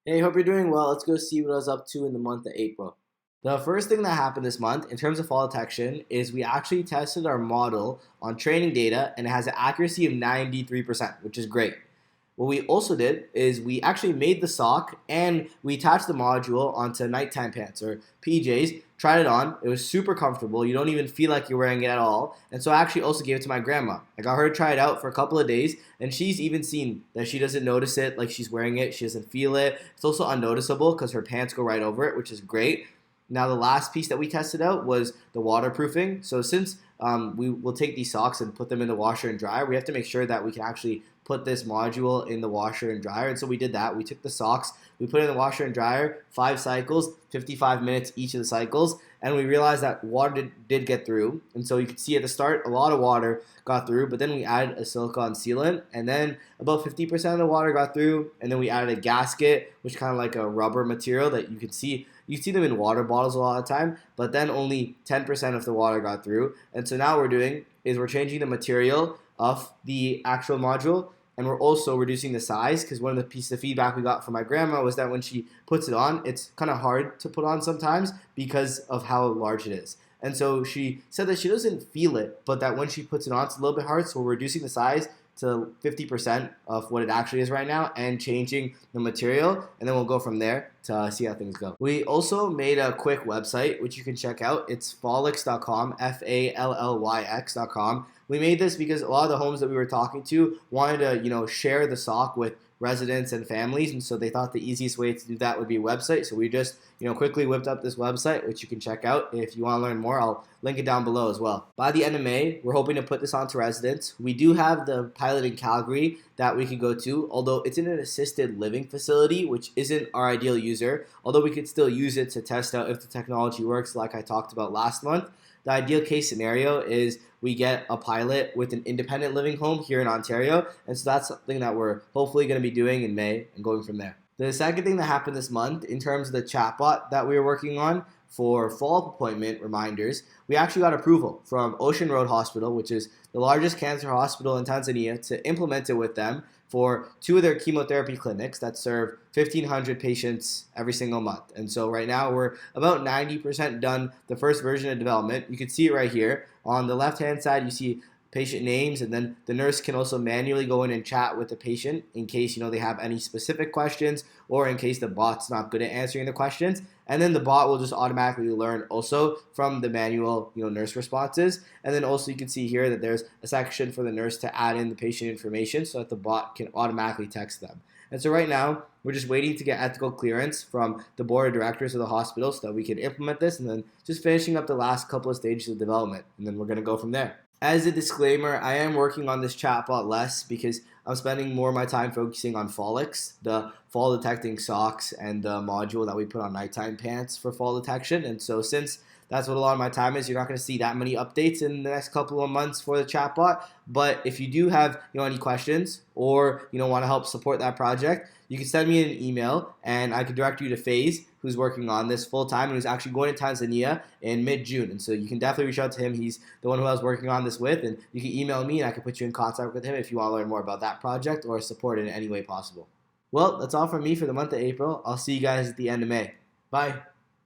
Hey, hope you're doing well. Let's go see what I was up to in the month of April. The first thing that happened this month in terms of fall detection is we actually tested our model on training data and it has an accuracy of 93%, which is great. What we also did is we actually made the sock and we attached the module onto nighttime pants or PJs, tried it on. It was super comfortable. You don't even feel like you're wearing it at all. And so I actually also gave it to my grandma. I got her to try it out for a couple of days and she's even seen that she doesn't notice it like she's wearing it. She doesn't feel it. It's also unnoticeable because her pants go right over it, which is great. Now the last piece that we tested out was the waterproofing. So since we will take these socks and put them in the washer and dryer, we have to make sure that we can actually put this module in the washer and dryer. And so we did that. We took the socks, we put it in the washer and dryer, 5 cycles, 55 minutes each of the cycles, and we realized that water did get through. And so you could see at the start, a lot of water got through, but then we added a silicone sealant, and then about 50% of the water got through, and then we added a gasket, which is kind of like a rubber material that you can see. You see them in water bottles a lot of the time, but then only 10% of the water got through. And so now what we're doing is we're changing the material of the actual module, and we're also reducing the size because one of the pieces of feedback we got from my grandma was that when she puts it on, it's kind of hard to put on sometimes because of how large it is. And so she said that she doesn't feel it, but that when she puts it on, it's a little bit hard. So we're reducing the size to 50% of what it actually is right now and changing the material, and then we'll go from there to see how things go. We also made a quick website which you can check out. It's fallix.com, Falllyx.com. We made this because a lot of the homes that we were talking to wanted to share the sock with residents and families, and so they thought the easiest way to do that would be a website. So we just quickly whipped up this website, which you can check out. If you want to learn more, I'll link it down below as well. By the end of May, we're hoping to put this onto residents. We do have the pilot in Calgary that we could go to, although it's in an assisted living facility, which isn't our ideal user, although we could still use it to test out if the technology works like I talked about last month. The ideal case scenario is we get a pilot with an independent living home here in Ontario, and so that's something that we're hopefully going to be doing in May and going from there. The second thing that happened this month in terms of the chatbot that we were working on for follow-up appointment reminders, we actually got approval from Ocean Road Hospital, which is the largest cancer hospital in Tanzania, to implement it with them for 2 of their chemotherapy clinics that serve 1,500 patients every single month. And so right now we're about 90% done the first version of development. You can see it right here. On the left-hand side, you see patient names, and then the nurse can also manually go in and chat with the patient in case they have any specific questions or in case the bot's not good at answering the questions. And then the bot will just automatically learn also from the manual nurse responses. And then also you can see here that there's a section for the nurse to add in the patient information so that the bot can automatically text them. And so right now we're just waiting to get ethical clearance from the board of directors of the hospital so that we can implement this, and then just finishing up the last couple of stages of development, and then we're going to go from there. As a disclaimer, I am working on this chatbot less because I'm spending more of my time focusing on Fallix, the fall detecting socks, and the module that we put on nighttime pants for fall detection. And so since that's what a lot of my time is, you're not going to see that many updates in the next couple of months for the chatbot. But if you do have any questions or want to help support that project, you can send me an email and I can direct you to FaZe, who's working on this full time and who's actually going to Tanzania in mid-June. And so you can definitely reach out to him. He's the one who I was working on this with, and you can email me and I can put you in contact with him if you want to learn more about that project or support it in any way possible. Well, that's all from me for the month of April. I'll see you guys at the end of May. Bye.